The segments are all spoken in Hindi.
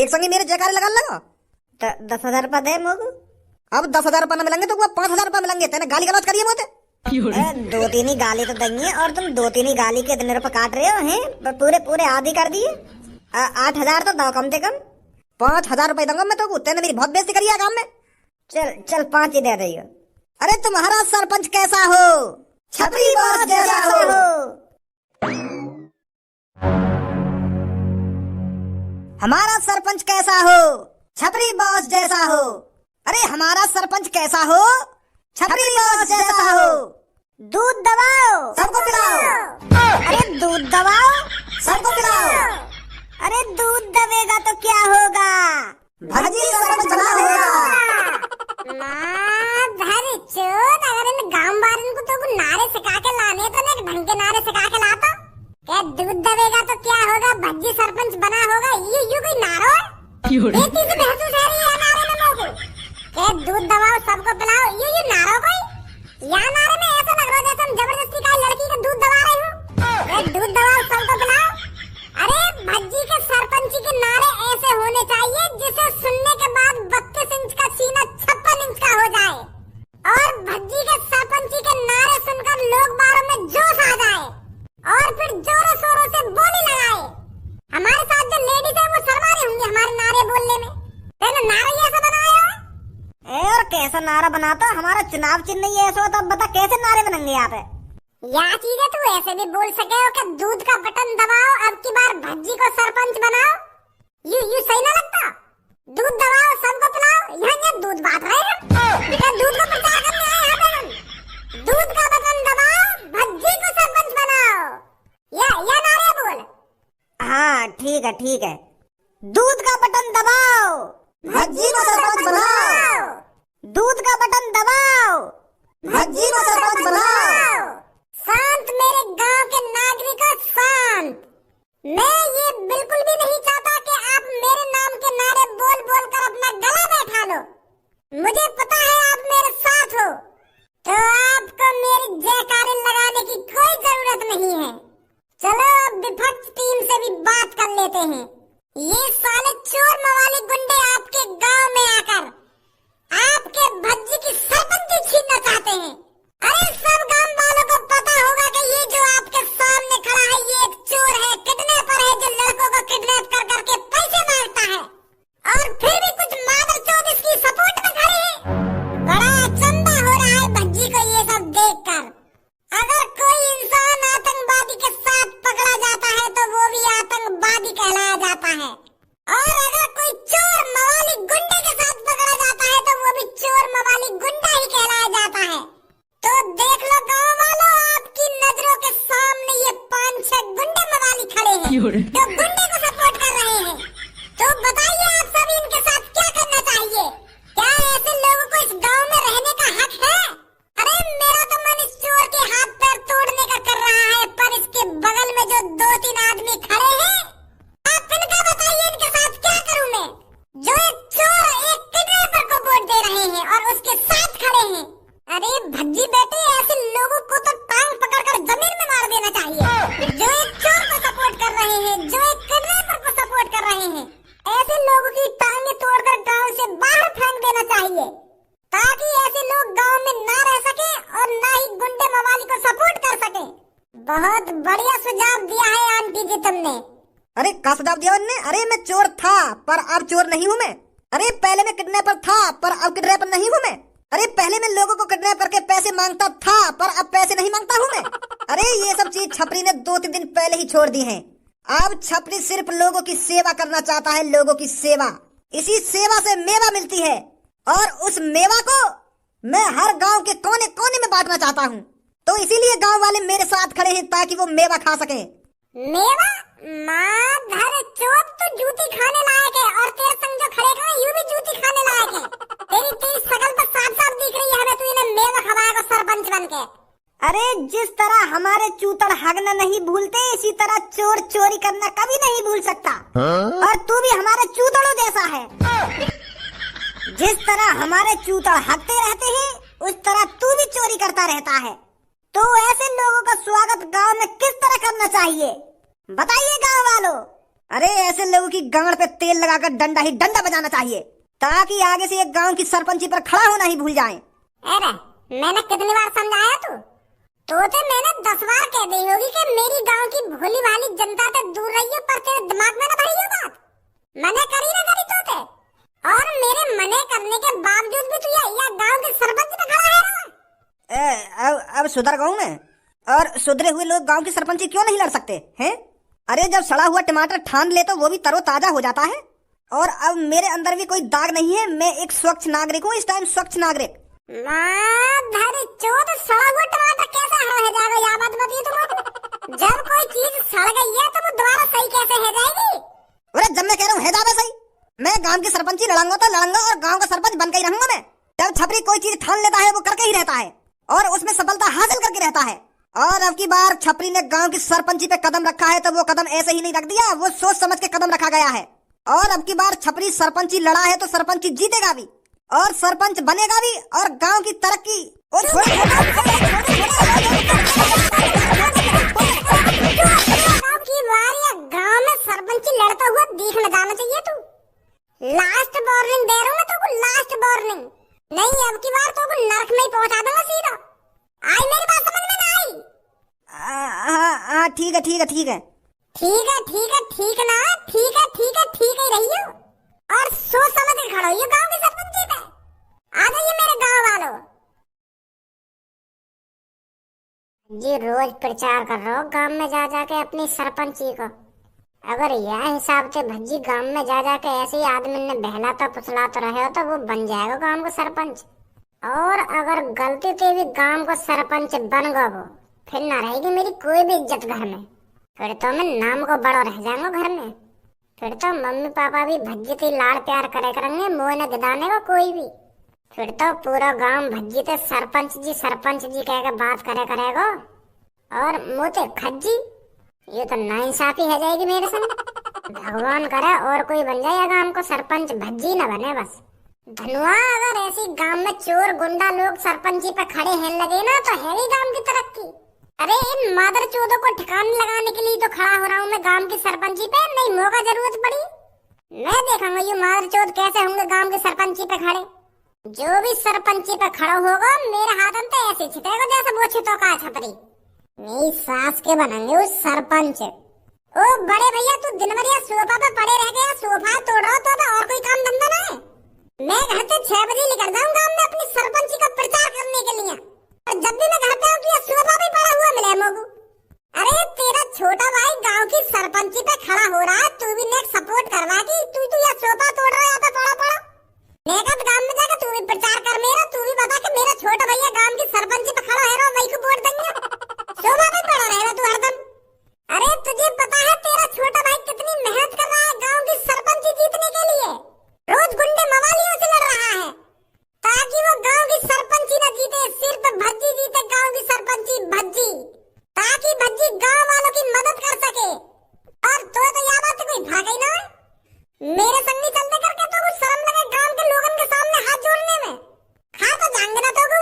एक संगे मेरे जयकारे लगा। 10,000 रुपया दे मोगू। अब 10,000 रुपया न मिलेंगे तो 5,000 रुपया मिलेंगे। तेने गाली गलौज करिए मोते। 2-3 ही गाली तो देंगे और तुम 2-3 ही गाली के इतने रुपए काट रहे हो हैं। पूरे आधी कर दिए। 8,000 तो दो कम से कम। 5,000 रुपए दूंगा मैं तो। तेने मेरी बहुत बेइज्जती करी है काम में। चल 5 ही दे दियो। अरे तुम्हारा सरपंच कैसा हो? छपरी बॉस जैसा हो। हमारा सरपंच कैसा हो? छपरी बॉस जैसा हो। अरे हमारा सरपंच कैसा हो? छपरी बॉस जैसा हो। दूध दबाओ, सबको पिलाओ। अरे दूध दबाओ, सबको पिलाओ। अरे दूध दबेगा तो क्या होगा? भजी सरपंच बना होगा। चोद अगर इन गांव वालों को तो नारे सिखा के लाने तो ना ढंग के नारे सिखा के लाता। क्या दूध दबेगा तो क्या होगा? भज्जी सरपंच बना होगा। ये कोई नारा है? ये चीज महसूस है रही है नारे में लोगों को। क्या दूध दबाओ सबको पिलाओ ये नारा कोई? या नारे में ऐसा लग रहा है जैसे हम जबरदस्ती का लड़की का दूध दबा रहे हो। दूध दबाओ सबको पिलाओ। अरे भज्जी के सरपंची के नारे ऐसे होने चाहिए जिसे सुनने के बाद 32 इंच का सीना 56 इंच का हो जाए और भज्जी के सरपंची के नारे सुनकर लोग बारों में जोश आ जाए और फिर जोरों शोरों से बोली लगाए। हमारे साथ जो लेडीज है वो शर्मा रही होंगी हमारे नारे बोलने में। तेने नारा ही ऐसा बनाया है? और कैसा नारा बनाता? हमारा चुनाव चिन्ह ही ऐसा होता। बता कैसे नारे बनेंगे यहाँ पे? या चीज है तू ऐसे भी बोल सके हो कि दूध का बटन दबाओ अब की बार भज्जी को सरपंच बनाओ। यू सही ना लगता? दूध दबाओ सबको पिलाओ। यहाँ दूध बांट रहे हैं। क्या दूध को प्रचार करने आए यहाँ पे हम? दूध का बटन दबाओ भज्जी को सरपंच बनाओ। या नारे बोल। हाँ ठीक है। दूध का बटन दबाओ भज्जी को सरपंच बनाओ। दूध का बटन दबाओ भज्जी को सरपंच बनाओ। शांत मेरे गांव के नागरिकों शांत। मैं ये बिल्कुल भी नहीं चाहता कि आप मेरे नाम के नारे बोल बोल कर अपना गला बैठा लो। मुझे पता है आप मेरे साथ हो तो आपको मेरी जयकारे लगाने की कोई जरूरत नहीं है। चलो अब विपक्ष टीम से भी बात कर लेते हैं। ये साले चोर मवाली गुंडे आपके गांव में आकर आपके भज्जी की सरपंची छीनना चाहते हैं। अरे सब गांव वालों को पता होगा कि ये जो आपके सामने खड़ा है ये एक चोर है, किडनैपर है जो लड़कों को किडनैप कर करके पैसे मांगता है और फिर भी कुछ मादरचोद इसकी सपोर्ट में खड़े हैं। बड़ा अचंभा हो रहा है भज्जी को ये सब देखकर। अगर कोई इंसान आतंकवादी के साथ पकड़ा जाता है तो वो भी आतंकवादी कहलाया जाता है और अगर कोई चोर मवाली गुंडे के साथ पकड़ा जाता है तो वो भी चोर मवाली गुंडा ही कहलाया जाता है। तो देख लो गांव वालों आपकी नजरों के सामने ये 5-6 गुंडे मवाली खड़े हैं जो गुंडे को सपोर्ट कर रहे हैं। तो बताइए आप सभी इनके साथ क्या करना चाहिए? क्या ऐसे लोगों को इस गांव में रहने का हक है? अरे मेरा तो मन इस चोर के हाथ पैर तोड़ने का कर रहा है पर इसके बगल में जो 2-3 आदमी खड़े हैं आप इनका बताइए इनके साथ क्या करूं मैं? जो एक चोर एक किडनैपर को वोट दे रहे हैं और उसके साथ खड़े हैं। अरे भज्जी बेटे ऐसे लोगों को तो टांग पकड़कर जमीन में मार देना चाहिए। जो एक चोर को सपोर्ट कर रहे हैं जो एक किडनैपर को सपोर्ट कर रहे हैं ऐसे लोगों की टांगें तोड़कर गांव से बाहर फेंक देना चाहिए ताकि ऐसे लोग गांव में ना रह सके और ना ही गुंडे मवाली को सपोर्ट कर सके। बहुत बढ़िया सुझाव दिया है आंटी जी तुमने। अरे का सुझाव दिया उन्होंने? अरे मैं चोर था पर अब चोर नहीं हूँ मैं। अरे पहले मैं किडनैपर था पर अब किडनैपर नहीं हूँ मैं। अरे पहले मैं लोगों को किडनैप करके पैसे मांगता था पर अब पैसे नहीं मांगता हूँ मैं। अरे ये सब चीज छपरी ने 2-3 दिन पहले ही छोड़ दी है। अब छपरी सिर्फ लोगों की सेवा करना चाहता है, लोगों की सेवा। इसी सेवा से मेवा मिलती है और उस मेवा को मैं हर गांव के कोने कोने में बांटना चाहता हूँ। तो इसीलिए गांव वाले मेरे साथ खड़े हैं ताकि वो मेवा खा सके। मेवा? माधर चोट तो जूती खाने लायक है और तेरे संग जो खड़े हैं यूं भी जूती खाने लायक है। तेरी शकल तो साफ-साफ दिख रही है हमें तू इन्हें मेवा खवाएगा सरपंच बनके। अरे जिस तरह हमारे चूतड़ हगना नहीं भूलते इसी तरह चोर चोरी करना कभी नहीं भूल सकता। और तू भी हमारे चूतड़ों जैसा है। जिस तरह हमारे चूतड़ हगते रहते हैं उस तरह तू भी चोरी करता रहता है। तो ऐसे लोगों का स्वागत गांव में किस तरह करना चाहिए बताइए गांव वालों। अरे ऐसे लोगों की गांड पे तेल लगाकर डंडा ही डंडा बजाना चाहिए, ताकि आगे से एक गांव की सरपंची पर खड़ा होना ही भूल जाएं। अरे मैंने कितनी बार समझाया तो मैंने 10 बार कह दी होगी कि मेरी गांव की भोली भाली जनता से दूर रहिए, पर तेरे दिमाग में ना भरी हो बात। मने करी ना करी तोते, और मेरे मने करने के बावजूद भी तू या गांव के सरपंच पे खड़ा है। अब सुधर गऊ मैं, और सुधरे हुए लोग गांव की सरपंची क्यों नहीं लड़ सकते हैं? अरे जब सड़ा हुआ टमाटर ठान ले तो वो भी तरोताजा हो जाता है। और अब मेरे अंदर भी कोई दाग नहीं है, मैं एक स्वच्छ नागरिक हूँ, इस टाइम स्वच्छ नागरिक। सड़ा हुआ टमाटर कैसे हरा है जाएगा, या बात बताइए तुम। जब कोई चीज सड़ गई है तो वो दोबारा सही कैसे है जाएगी? अरे जब मैं कह रहा हूँ है जावे सही, मैं गांव की सरपंची लड़ूंगा तो लड़ूंगा, और गांव का सरपंच बन के ही रहूंगा मैं। जब छपरी कोई चीज ठान लेता है वो करके ही रहता है, और उसमें सफलता हासिल करके रहता है। और अब की बार छपरी ने गांव की सरपंची पे कदम रखा है तो वो कदम ऐसे ही नहीं रख दिया, वो सोच समझ के कदम रखा गया है। और अब की बार छपरी सरपंची लड़ा है तो सरपंची जीतेगा भी, और सरपंच बनेगा भी, और गांव की तरक्की। गांव में सरपंची लड़ता हुआ देखने जाना चाहिए तू। लास्ट वार्निंग दे रहा हूँ मैं तुमको, लास्ट वार्निंग। नहीं अब की बार तुमको नरक में ही पहुंचा दूंगा सीधा। आई मेरी बात समझ में ना आई? हाँ ठीक है ठीक है ठीक है ठीक है ठीक है ठीक ना, ठीक है ठीक है ठीक ही रही हो, और सोच समझ के खड़ा हो गांव के सरपंची पे। आ जाइए मेरे गांव वालों जी, रोज प्रचार कर रहा हो गांव में जा जाके अपनी सरपंची को। अगर यह हिसाब से भज्जी गांव में जा जाके ऐसे ही आदमी ने बहलाता फुसलाता रहे हो तो वो बन जाएगा गांव का सरपंच। और अगर गलती से भी गांव का सरपंच बन गया वो, फिर ना रहेगी मेरी कोई भी इज्जत घर में। फिर तो मैं नाम को बड़ा रह जाऊंगा घर में। फिर तो मम्मी पापा भी भज्जी से लाड़ प्यार करे करेंगे, मुँह न गिदाने को कोई भी। फिर तो पूरा गांव भज्जी से सरपंच जी कह के बात करे करेगा, और मोते खज्जी। ये तो नाइंसाफी है जाएगी मेरे संग। भगवान करे और कोई बन जाए गांव को सरपंच, भज्जी न बने बस। धनुआ अगर ऐसी गांव में चोर गुंडा लोग सरपंची पे खड़े हैं लगे ना तो है ही गांव की तरक्की। अरे इन मादर चोदों को ठिकाने लगाने के लिए तो खड़ा हो रहा हूँ मैं गांव की सरपंची पे, नहीं मौका जरूरत पड़ी मैं देखूंगा ये मादर चोद कैसे होंगे गांव की सरपंची पे खड़े। जो भी सरपंची पे खड़ा होगा मेरे हाथ में तो ऐसे छिटेगा जैसे वो छिटो का छपरी। मेरी सास के बनेंगे उस सरपंच। ओ बड़े भैया तू दिन भर सोफा पे पड़े रह गया, सोफा तोड़ रहा तो और कोई काम धंधा ना है? मैं घर से 6 बजे निकल जाऊँ गाँव में अपनी सरपंची का प्रचार करने के लिए, और जब भी मैं घर पे आऊँ तो सोफा भी पड़ा हुआ मिले मोगू। अरे तेरा छोटा भाई गाँव की सरपंची पे खड़ा हो रहा है, तू भी नेक सपोर्ट करवा की तू यह सोफा तोड़ रहा है यहाँ पे पड़ा। नेकत गांव में जाकर तू भी प्रचार कर मेरा, तू भी बता कि मेरा छोटा भैया गांव की सरपंची पे खड़ा है रो, वही को वोट देंगे। शोभा पे पड़ा रहेगा तू हरदम। अरे तुझे पता है तेरा छोटा भाई कितनी मेहनत कर रहा है गांव की सरपंची जीतने के लिए? रोज गुंडे मवालियों से लड़ रहा है ताकि वो गांव की सरपंची न जीते, सिर्फ भज्जी जीते गांव की सरपंची भज्जी, ताकि भज्जी गांव वालों की मदद कर सके। और तो यह बात कोई भाग ही ना है मेरे संग नहीं चलते करके, तो कुछ शर्म लगे गांव के लोगों के सामने हाथ जोड़ने में। खा तो जाएंगे ना तो वो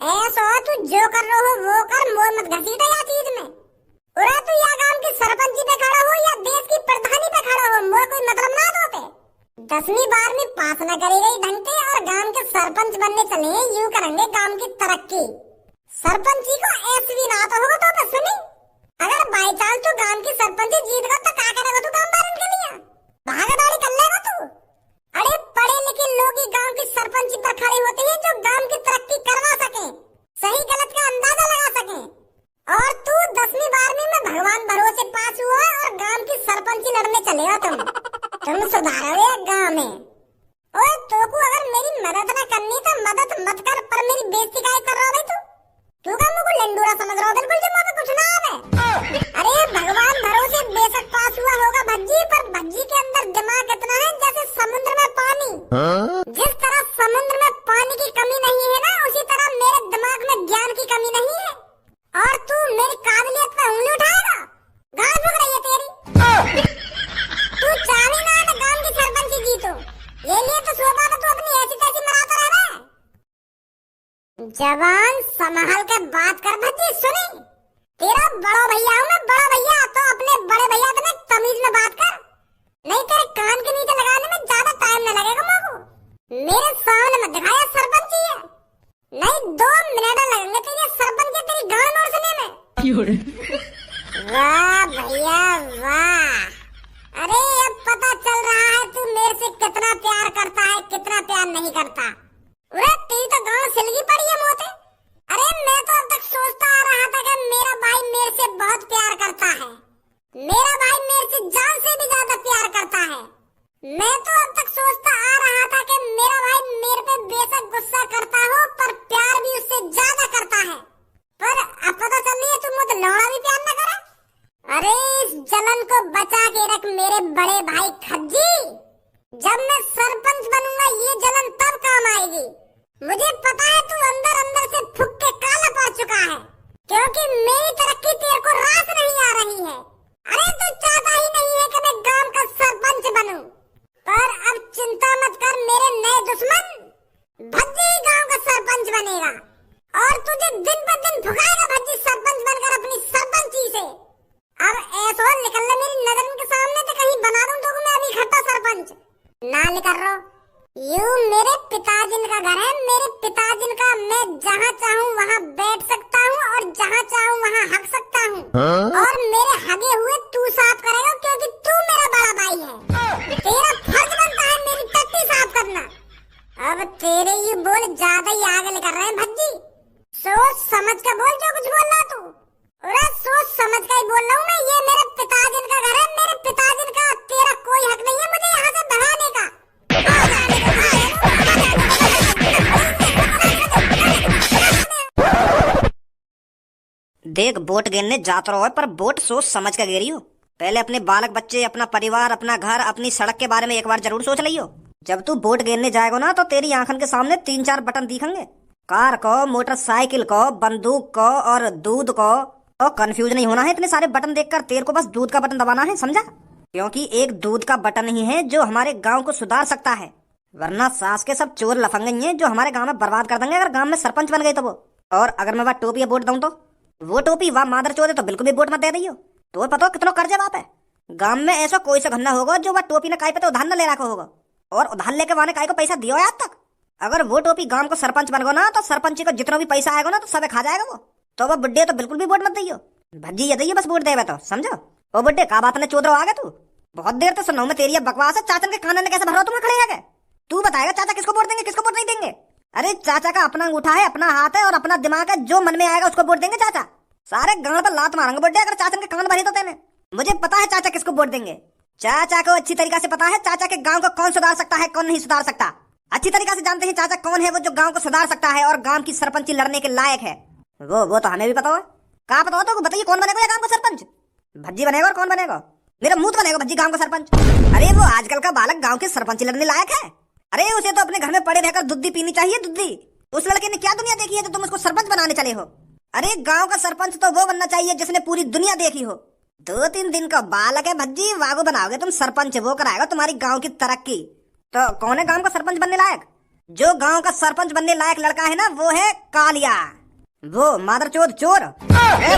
ऐसा तू जो कर रहा हो वो कर, मोर मत घसीटा या चीज में। उरा तू या गांव की सरपंची पे खड़ा हो या देश की प्रधानी पे खड़ा हो, मोर कोई मतलब ना होते। 10वीं 12वीं पास न करी गई ढंग से और गांव के सरपंच बनने चले हैं, यूं करेंगे गांव की तरक्की। सरपंची को ऐसे भी ना आता होगा तो सुनी, अगर बाई चांस तू गांव की सरपंची जीत गया तो क्या करेगा तू गांव वालों के लिए? भागदौड़ी कर लेगा तू? अरे पढ़े लिखे लोग ही गांव की सरपंची पर खड़े होते हैं जो गांव की तरक्की करवा सके, सही गलत का अंदाजा लगा सके। और तू 10वीं 12वीं में भगवान भरोसे पास हुआ और गांव की सरपंची लड़ने चलेगा तुम सुधारोगे गांव में। ओए तो को अगर मेरी मदद न करनी तो मदद मत कर, पर मेरी बेइज्जती काहे कर रहा भाई तू का मुझको लंडूरा समझ रहा हो बिल्कुल, जो मुझे कुछ ना आवे। अरे भगवान भरोसे बेशक पास हुआ होगा भज्जी, पर भज्जी के अंदर दिमाग इतना है जैसे समुद्र में पानी। जिस तरह समुद्र में पानी की कमी नहीं है ना, उसी तरह मेरे दिमाग में ज्ञान की कमी नहीं है। और तू मेरी काबिलियत पे उंगली उठाएगा, गाल भुग रही है तेरी। तू चाली ना तो गांव की सरपंची जीतो, ये लिए तो सोफा पे तू अपनी ऐसी तैसी मराता रह रहा है। जवान संभाल कर बात कर भज्जी, सुनी तेरा बड़ा भैया हूँ मैं, बड़ा भैया। तो अपने बड़े भैया से तमीज में बात कर, नहीं तेरे कान के नीचे लगाने में ज्यादा टाइम न लगेगा मोको। मेरे सामने मत दिखाया सरपंच ही है, नहीं 2 मिनट लगेंगे तेरे सरपंच तेरी गान और सुने में। वाह भैया वाह, अरे अब पता चल रहा है तू मेरे से कितना प्यार करता है, कितना प्यार नहीं करता। अरे तेरी तो गांव सिलगी पड़ी है मोते। अरे मैं तो अब तक सोचता आ रहा था कि मेरा भाई मेरे से बहुत प्यार करता है, मेरा भाई मेरे से जान से भी ज्यादा प्यार करता है। मैं तो अब तक सोचता आ रहा था कि मेरा भाई मेरे पे बेशक गुस्सा करता हो पर प्यार भी उससे ज्यादा करता है, पर अब पता चल रही है तुम मुझे लौड़ा भी प्यार न करे। अरे इस जलन को बचा के रख मेरे बड़े भाई खज्जी, जब मैं सरपंच बनूंगा ये जलन तब काम आएगी। मुझे पता है तू अंदर अंदर से फूक के काला पड़ चुका है, क्योंकि मेरी तरक्की तेरे को रास नहीं आ रही है। अरे तू चाहता ही नहीं है कि मैं गांव का सरपंच बनूं, पर अब चिंता मत कर मेरे नए दुश्मन, भज्जी गांव का सरपंच बनेगा और तुझे दिन ब दिन भुगाएगा भज्जी सरपंच बनकर अपनी सरपंची से। अब ऐसा निकल ले मेरी नजर के सामने तो कहीं बना दूं तो मैं अभी इकट्ठा सरपंच ना निकल रहा। यू मेरे पिताजी का घर है, मेरे पिताजी का, मैं जहाँ चाहूँ वहाँ बैठ सकता हूँ और जहाँ चाहूँ वहाँ हक सकता हूँ। और मेरे हगे हुए तू साफ करेगा क्योंकि तू मेरा बड़ा भाई है, तेरा फर्ज बनता है मेरी टट्टी साफ करना। अब तेरे ये बोल ज्यादा ही आगे लेकर रहे हैं भज्जी, सोच समझ कर बोल जो कुछ बोल रहा तू। अरे सोच समझ कर ही बोल रहा हूँ मैं, ये मेरे पिताजी का घर है, मेरे पिताजी का, तेरा कोई हक नहीं है मुझे यहाँ से भगाने का। देख वोट गिरने जात रहो है पर वोट सोच समझ कर गिरी हो। पहले अपने बालक बच्चे, अपना परिवार, अपना घर, अपनी सड़क के बारे में एक बार जरूर सोच लियो। जब तू वोट गिरने जाएगा ना तो तेरी आंखन के सामने 3-4 बटन दिखेंगे, कार को, मोटरसाइकिल को, बंदूक को और दूध को। और कंफ्यूज नहीं होना है इतने सारे बटन देखकर, तेरे को बस दूध का बटन दबाना है, समझा? क्योंकि एक दूध का बटन ही है जो हमारे गांव को सुधार सकता है, वरना सास के सब चोर लफंगे हैं जो हमारे गांव में बर्बाद कर देंगे अगर गांव में सरपंच बन गए तो वो। और अगर मैं वह टोपी वोट दूं तो वो टोपी वह मादर चोर है तो बिल्कुल भी वोट मत दे रही हो। तो पता कितना कर्जे बाप है गांव में, ऐसा कोई सा घन्ना होगा जो वह टोपी ने काय पे तो उधार न ले रखा होगा, और उधार लेके वाने काय को पैसा दियो आज तक। अगर वो टोपी गांव को सरपंच बन गो ना तो सरपंच को जितना भी पैसा आएगा ना तो सब खा जाएगा वो। तो वह बुड्ढे तो बिल्कुल भी वोट मत दियो, भज्जी ये दी बस वोट देवे तो, समझो? ओ बुड्ढे का बात ने चोदरो आ गए तू, बहुत देर तो सुनो मैं तेरी बकवास है। चाचा के खाने ने कैसे भरो तुम्हें खड़े है? तू बताएगा चाचा किसको वोट देंगे किसको वोट नहीं देंगे? अरे चाचा का अपना अंगूठा है, अपना हाथ है और अपना दिमाग है, जो मन में आएगा उसको वोट देंगे चाचा। सारे गांव पर लात मारेंगे बुड्ढे अगर चाचा के कान भरे तो तेने। मुझे पता है चाचा किसको वोट देंगे, चाचा को अच्छी तरीके से पता है चाचा के गांव को कौन सुधार सकता है कौन नहीं सुधार सकता। अच्छी तरीके से जानते हैं चाचा कौन है वो जो गांव को सुधार सकता है और गांव की सरपंची लड़ने के लायक है। वो तो हमें भी पता है। कहाँ पता हो तो बताइए कौन बनेगा गांव का सरपंच? भज्जी बनेगा और कौन बनेगा? मेरा मुंह तो बनेगा भज्जी गांव का सरपंच। अरे वो आजकल का बालक गांव के सरपंच लड़ने लायक है? अरे उसे तो अपने घर में पड़े रहकर दूध पीनी चाहिए, दूधी। उस लड़के ने क्या दुनिया देखी है तो तुम उसको सरपंच बनाने चले हो? अरे गांव का सरपंच तो वो बनना चाहिए जिसने पूरी दुनिया देखी हो। 2-3 दिन का बालक है भज्जी, वागो बनाओगे तुम सरपंच, वो कराएगा तुम्हारी गांव की तरक्की। तो कौन है गांव का सरपंच बनने लायक? जो गांव का सरपंच बनने लायक लड़का है ना वो है कालिया, वो मादरचोद चोर।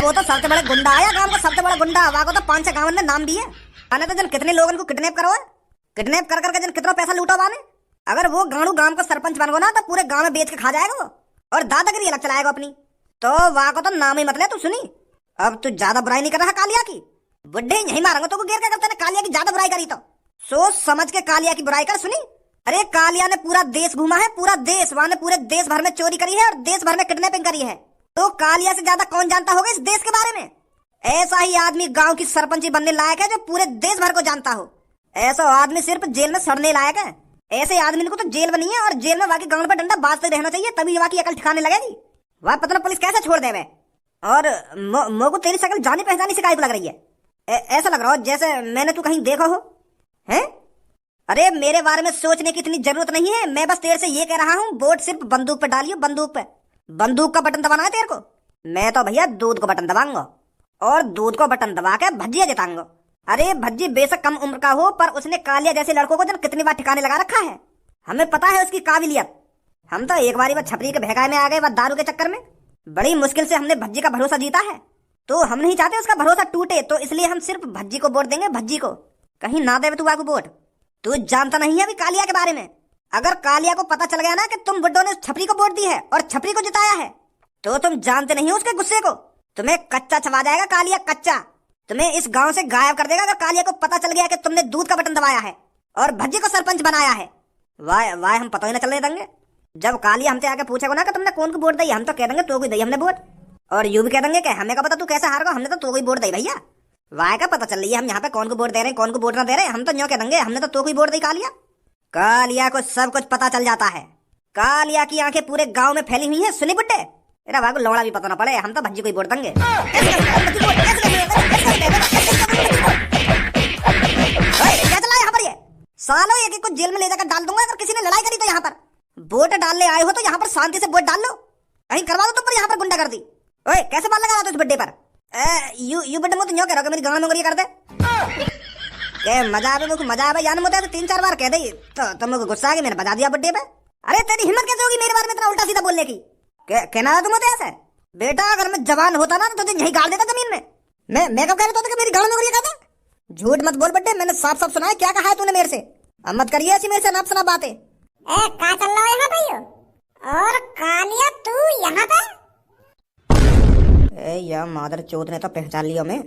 वो तो सबसे बड़ा गुंडा है गांव का, सबसे बड़ा गुंडा। वागो तो 5-6 गांव में नाम भी है। आने तो जन कितने लोगों को किडनैप करो है, किडनैप कर करके जन कितना पैसा लूटो बाने। अगर वो गांव का सरपंच बन गो ना तो पूरे गांव में बेच के खा जाएगा वो, और दादागिरी अलग चलाएगा अपनी। तो वहां को तो नाम ही मतलब तू सुनी। अब तू ज्यादा बुराई नहीं कर रहा कालिया की, बुड्ढे यही मारेंगे तो गिर क्या करते कालिया की ज्यादा बुराई करी तो सोच समझ के कालिया की बुराई कर, सुनी? अरे कालिया ने पूरा देश घूमा है, पूरा देश, वहां ने पूरे देश भर में चोरी करी है और देश भर में किडनैपिंग करी है। तो कालिया से ज्यादा कौन जानता होगा इस देश के बारे में? ऐसा ही आदमी गांव की सरपंची बनने लायक है जो पूरे देश भर को जानता हो। ऐसा आदमी सिर्फ जेल में सड़ने लायक है। ऐसे आदमी को तो जेल बनी है और जेल में वाकई गांव पर डंडा बाजते रहना चाहिए, तभी वहां की अकल ठिकाने लगेगी। वह पता पुलिस कैसे छोड़ देवे। और मोको तेरी शक्ल जानी पहचानी से काहे लग रही है? ऐसा लग रहा हो जैसे मैंने तू कहीं देखा हो हैं? अरे मेरे बारे में सोचने की इतनी जरूरत नहीं है, मैं बस तेरे से ये कह रहा हूँ वोट सिर्फ बंदूक पे डालियो, बंदूक पे। बंदूक का बटन दबाना है तेरे को, मैं तो भैया दूध को बटन दबाऊंगा और दूध को बटन दबा के भज्जिया जिताऊंगा। अरे भज्जी बेशक कम उम्र का हो पर उसने कालिया जैसे लड़कों को जन कितनी बार ठिकाने लगा रखा है, हमें पता है उसकी काबिलियत। हम तो एक बारी वह छपरी के भगाए में आ गए, वह दारू के चक्कर में बड़ी मुश्किल से हमने भज्जी का भरोसा जीता है। तो हम नहीं चाहते उसका भरोसा टूटे, तो इसलिए हम सिर्फ भज्जी को वोट देंगे, भज्जी को। कहीं ना देवे तू आगू वोट। तू जानता नहीं है अभी कालिया के बारे में। अगर कालिया को पता चल गया ना कि तुम बुड्ढों ने छपरी को वोट दी है और छपरी को जिताया है, तो तुम जानते नहीं हो उसके गुस्से को। तुम्हें कच्चा छवा जाएगा कालिया, कच्चा। तुम्हें इस गांव से गायब कर देगा अगर कालिया को पता चल गया कि तुमने दूध का बटन दबाया है और भज्जी को सरपंच बनाया है। वाह वाह, हम पता ही ना चलने देंगे। जब कालिया हमसे आके पूछेगा ना कि तुमने कौन को वोट दी, हम तो कह देंगे तो कोई दी हमने वोट, और यूं भी कह देंगे कि हमें का पता तू कैसे हार गया, हमने तो कोई वोट दी भैया। वाह का पता चल रही है हम यहाँ पे कौन को वोट दे रहे हैं, कौन को वोट ना दे रहे हैं। हम तो यूं कह देंगे हमने तो कोई वोट दी कालिया। कालिया को सब कुछ पता चल जाता है। कालिया की आंखें पूरे गांव में फैली हुई है। सुनी बुड्ढे, तेरा भाग लौड़ा भी पता ना पड़े, हम तो भज्जी को ही वोट देंगे। क्या चला यहाँ पर ये सालो, एक को जेल में ले जाकर डाल दूंगा अगर किसी ने लड़ाई करी तो। यहाँ पर वोट डालने आए हो तो यहाँ पर शांति से वोट डाल लो, कहीं करवा दो तुम पर यहाँ पर गुंडागर्दी। ओए कैसे बाल लगा रहा था इस बड्डे पर? यू बड्डे मुझे कह रहा मेरी गांव में कर दे के मजा आवे, मुझे मजा आवे। यानी मुझे 3-4 बार कह दी तो तुम लोग गुस्सा आ गए, मैंने बजा दिया बड्डे पे। अरे तेरी हिम्मत कैसे होगी मेरे बारे में इतना उल्टा सीधा बोलने की? कहना था तुम मुझे ऐसे? बेटा अगर मैं जवान होता ना तो तुझे यही गाड़ देता जमीन में। मैं कब कह रहा था कि मेरी गांव में कहता? झूठ मत बोल बड्डे, मैंने साफ साफ सुना है। क्या कहा है तूने मेरे से? अब मत करिए ऐसी मेरे से नाप सुना बातें। कहाँ चल रहा है यहाँ भाइयों? और कालिया तू यहाँ पे? या मादर चौथ ने तो पहचान लिया मैं।